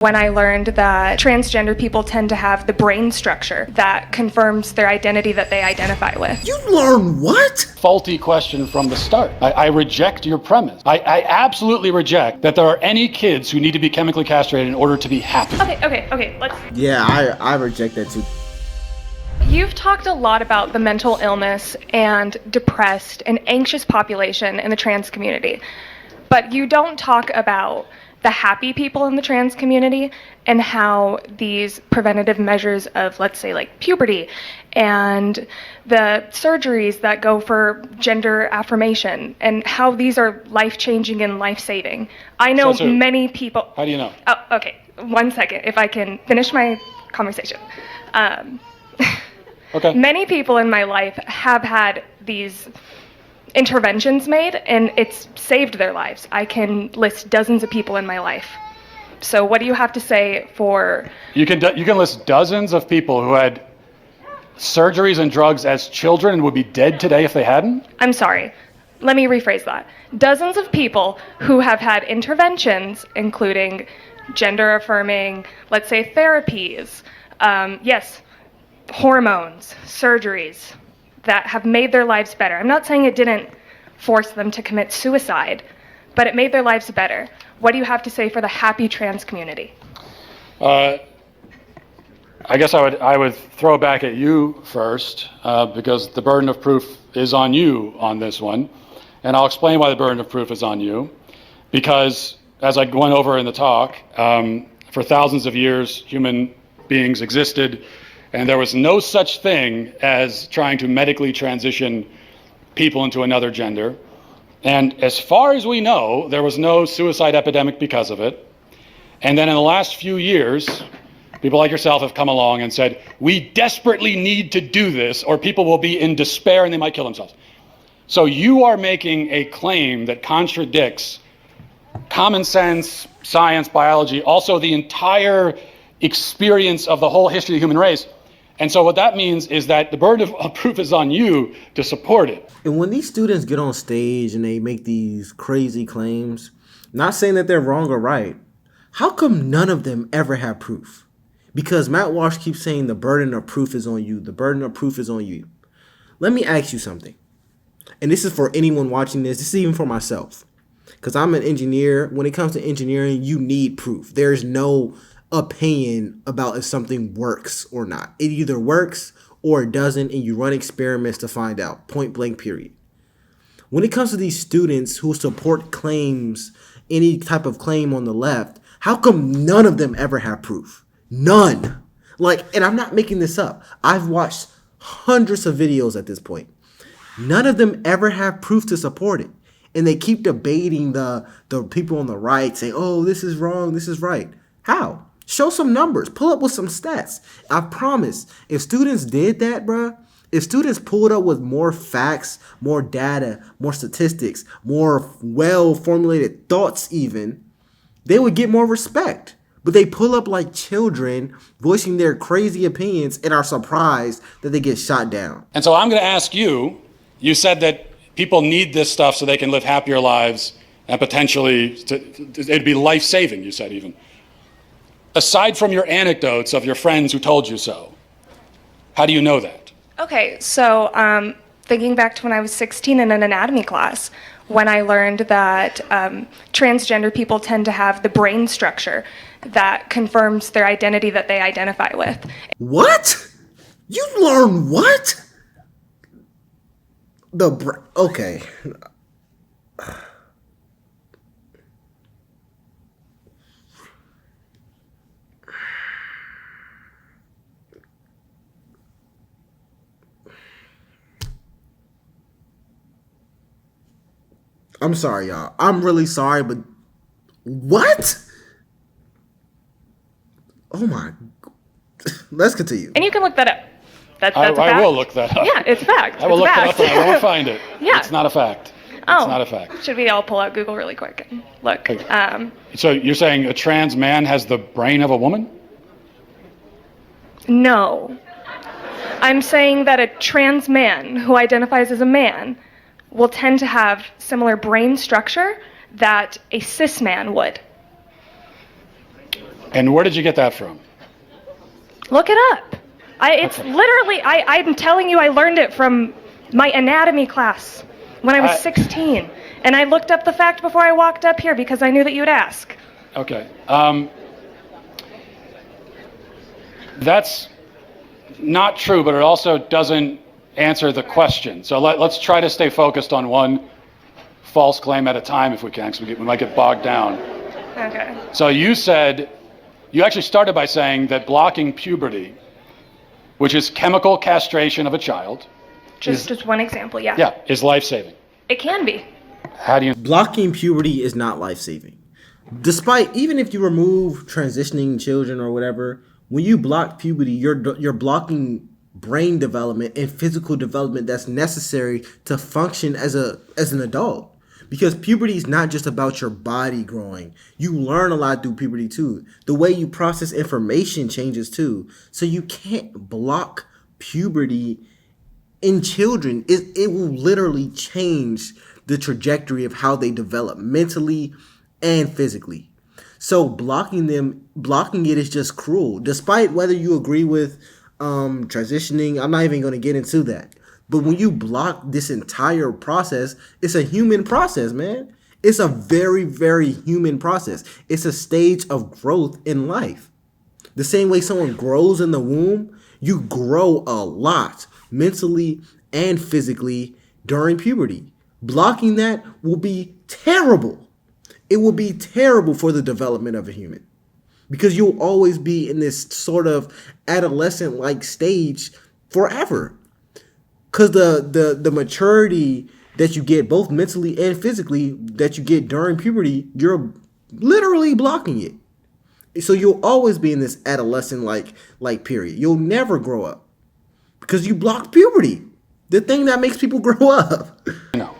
When I learned that transgender people tend to have the brain structure that confirms their identity that they identify with. You learn what? Faulty question from the start. I reject your premise. I absolutely reject that there are any kids who need to be chemically castrated in order to be happy. Okay, let's... Yeah, I reject that too. You've talked a lot about the mental illness and depressed and anxious population in the trans community, but you don't talk about the happy people in the trans community and how these preventative measures of, let's say, like puberty and the surgeries that go for gender affirmation and how these are life-changing and life-saving. I know many people... How do you know? Oh, okay. 1 second, if I can finish my conversation. Okay. Many people in my life have had these interventions made, and it's saved their lives. I can list dozens of people in my life. So what do you have to say for... You can list dozens of people who had surgeries and drugs as children and would be dead today if they hadn't? I'm sorry. Let me rephrase that. Dozens of people who have had interventions, including gender affirming, let's say therapies, yes, hormones, surgeries, that have made their lives better. I'm not saying it didn't force them to commit suicide, but it made their lives better. What do you have to say for the happy trans community? I guess I would throw it back at you first, because the burden of proof is on you on this one. And I'll explain why the burden of proof is on you. Because, as I went over in the talk, for thousands of years, human beings existed, and there was no such thing as trying to medically transition people into another gender. And as far as we know, there was no suicide epidemic because of it. And then in the last few years, people like yourself have come along and said, we desperately need to do this, or people will be in despair and they might kill themselves. So you are making a claim that contradicts common sense, science, biology, also the entire experience of the whole history of the human race. And so what that means is that the burden of proof is on you to support it. And when these students get on stage and they make these crazy claims, not saying that they're wrong or right, how come none of them ever have proof? Because Matt Walsh keeps saying the burden of proof is on you. The burden of proof is on you. Let me ask you something. And this is for anyone watching this. This is even for myself. Because I'm an engineer. When it comes to engineering, you need proof. There's no opinion about if something works or not. It either works or it doesn't, and you run experiments to find out. Point blank, period. When it comes to these students who support claims, any type of claim on the left, how come none of them ever have proof? None. And I'm not making this up. I've watched hundreds of videos at this point. None of them ever have proof to support it. And they keep debating the people on the right, saying, oh, this is wrong, this is right. How? Show some numbers. Pull up with some stats. I promise, if students did that, bruh, if students pulled up with more facts, more data, more statistics, more well-formulated thoughts even, they would get more respect. But they pull up like children, voicing their crazy opinions, and are surprised that they get shot down. And so I'm going to ask you, you said that people need this stuff so they can live happier lives and potentially, it'd be life-saving, you said even. Aside from your anecdotes of your friends who told you so, how do you know that? Okay, so thinking back to when I was 16 in an anatomy class, when I learned that transgender people tend to have the brain structure that confirms their identity that they identify with. What? You learn what? Okay. I'm sorry, y'all. I'm really sorry, but what? Oh my. Let's continue. And you can look that up. That's a fact. I will look that up. Yeah, it's a fact. I will look that up and I won't find it. Yeah. It's not a fact. Oh. It's not a fact. Should we all pull out Google really quick and look? So you're saying a trans man has the brain of a woman? No. I'm saying that a trans man who identifies as a man will tend to have similar brain structure that a cis man would. And where did you get that from? Look it up. It's literally, I'm telling you, I learned it from my anatomy class when I was 16. And I looked up the fact before I walked up here because I knew that you would ask. Okay. That's not true, but it also doesn't answer the question. So let's try to stay focused on one false claim at a time if we can, because we might get bogged down. Okay. So you actually started by saying that blocking puberty, which is chemical castration of a child, Just one example, yeah. Yeah, is life-saving. It can be. How do you... Blocking puberty is not life-saving. Despite, even if you remove transitioning children or whatever, when you block puberty, you're blocking brain development and physical development that's necessary to function as an adult. Because puberty is not just about your body growing. You learn a lot through puberty too. The way you process information changes too. So you can't block puberty in children. It will literally change the trajectory of how they develop mentally and physically. So blocking it is just cruel. Despite whether you agree with transitioning, I'm not even going to get into that. But when you block this entire process, it's a human process, man. It's a very, very human process. It's a stage of growth in life. The same way someone grows in the womb, you grow a lot mentally and physically during puberty. Blocking that will be terrible. It will be terrible for the development of a human. Because you'll always be in this sort of adolescent-like stage forever. Because the maturity that you get, both mentally and physically, that you get during puberty, you're literally blocking it. So you'll always be in this adolescent-like period. You'll never grow up. Because you blocked puberty. The thing that makes people grow up. No.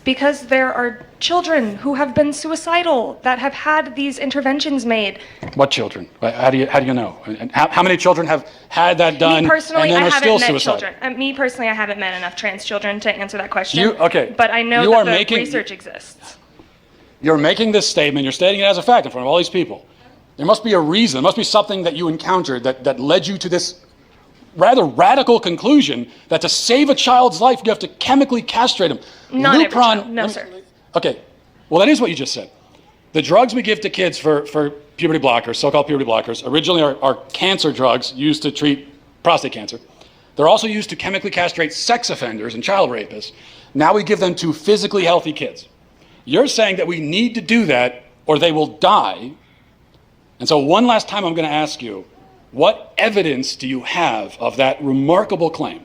Because there are children who have been suicidal that have had these interventions made. What children? How do you know? And how many children have had that done Me personally, and then I are still haven't met suicidal? children. Me personally, I haven't met enough trans children to answer that question. Okay. But I know that the research exists. You're making this statement. You're stating it as a fact in front of all these people. There must be a reason. There must be something that you encountered that led you to this rather radical conclusion that to save a child's life, you have to chemically castrate him. Not every child. No, sir. Okay. Well, that is what you just said. The drugs we give to kids for puberty blockers, so-called puberty blockers, originally are cancer drugs used to treat prostate cancer. They're also used to chemically castrate sex offenders and child rapists. Now we give them to physically healthy kids. You're saying that we need to do that or they will die. And so one last time I'm going to ask you, what evidence do you have of that remarkable claim?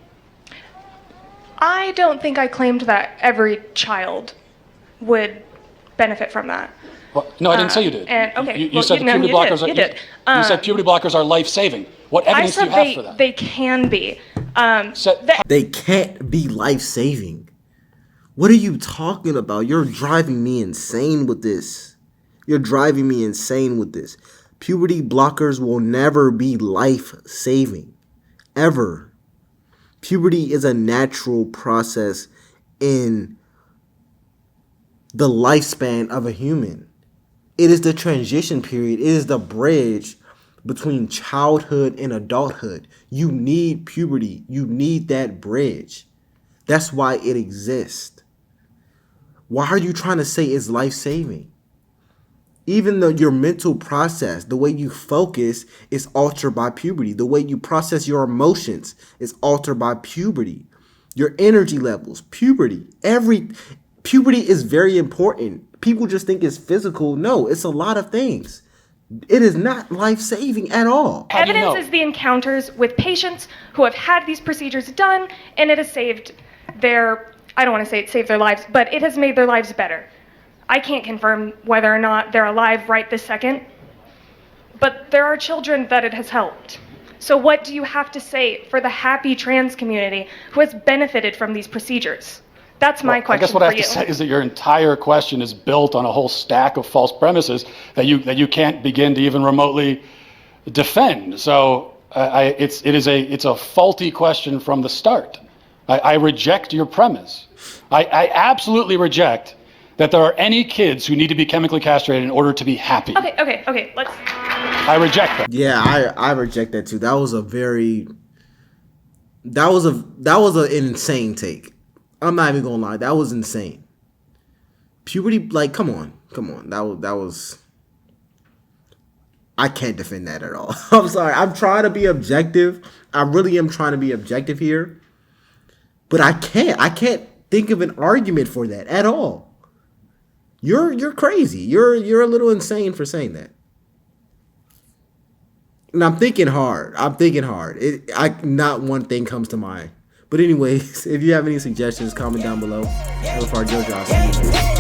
I don't think I claimed that every child would benefit from that. Well, no, I didn't say you did. You said puberty blockers you said puberty blockers are life-saving. What evidence do you have for that? They can be. They can't be life-saving. What are you talking about? You're driving me insane with this. Puberty blockers will never be life-saving. Ever. Puberty is a natural process in the lifespan of a human. It is the transition period. It is the bridge between childhood and adulthood. You need puberty. You need that bridge. That's why it exists. Why are you trying to say it's life-saving? Even though your mental process, the way you focus is altered by puberty. The way you process your emotions is altered by puberty. Your energy levels, puberty. Puberty is very important. People just think it's physical. No, it's a lot of things. It is not life-saving at all. Evidence is the encounters with patients who have had these procedures done, and it has saved I don't want to say it saved their lives, but it has made their lives better. I can't confirm whether or not they're alive right this second, but there are children that it has helped. So what do you have to say for the happy trans community who has benefited from these procedures? That's my question. I guess what I have to say is that your entire question is built on a whole stack of false premises that you can't begin to even remotely defend. So it's a faulty question from the start. I reject your premise. I absolutely reject that there are any kids who need to be chemically castrated in order to be happy. Okay. Let's. I reject that. Yeah, I reject that too. That was an insane take. I'm not even gonna lie. That was insane. Puberty, like, come on. That was. I can't defend that at all. I'm sorry. I'm trying to be objective. I really am trying to be objective here. But I can't think of an argument for that at all. You're crazy. You're a little insane for saying that. And I'm thinking hard. Not one thing comes to mind. But anyways, if you have any suggestions, comment down below. Jojo, I'll see you.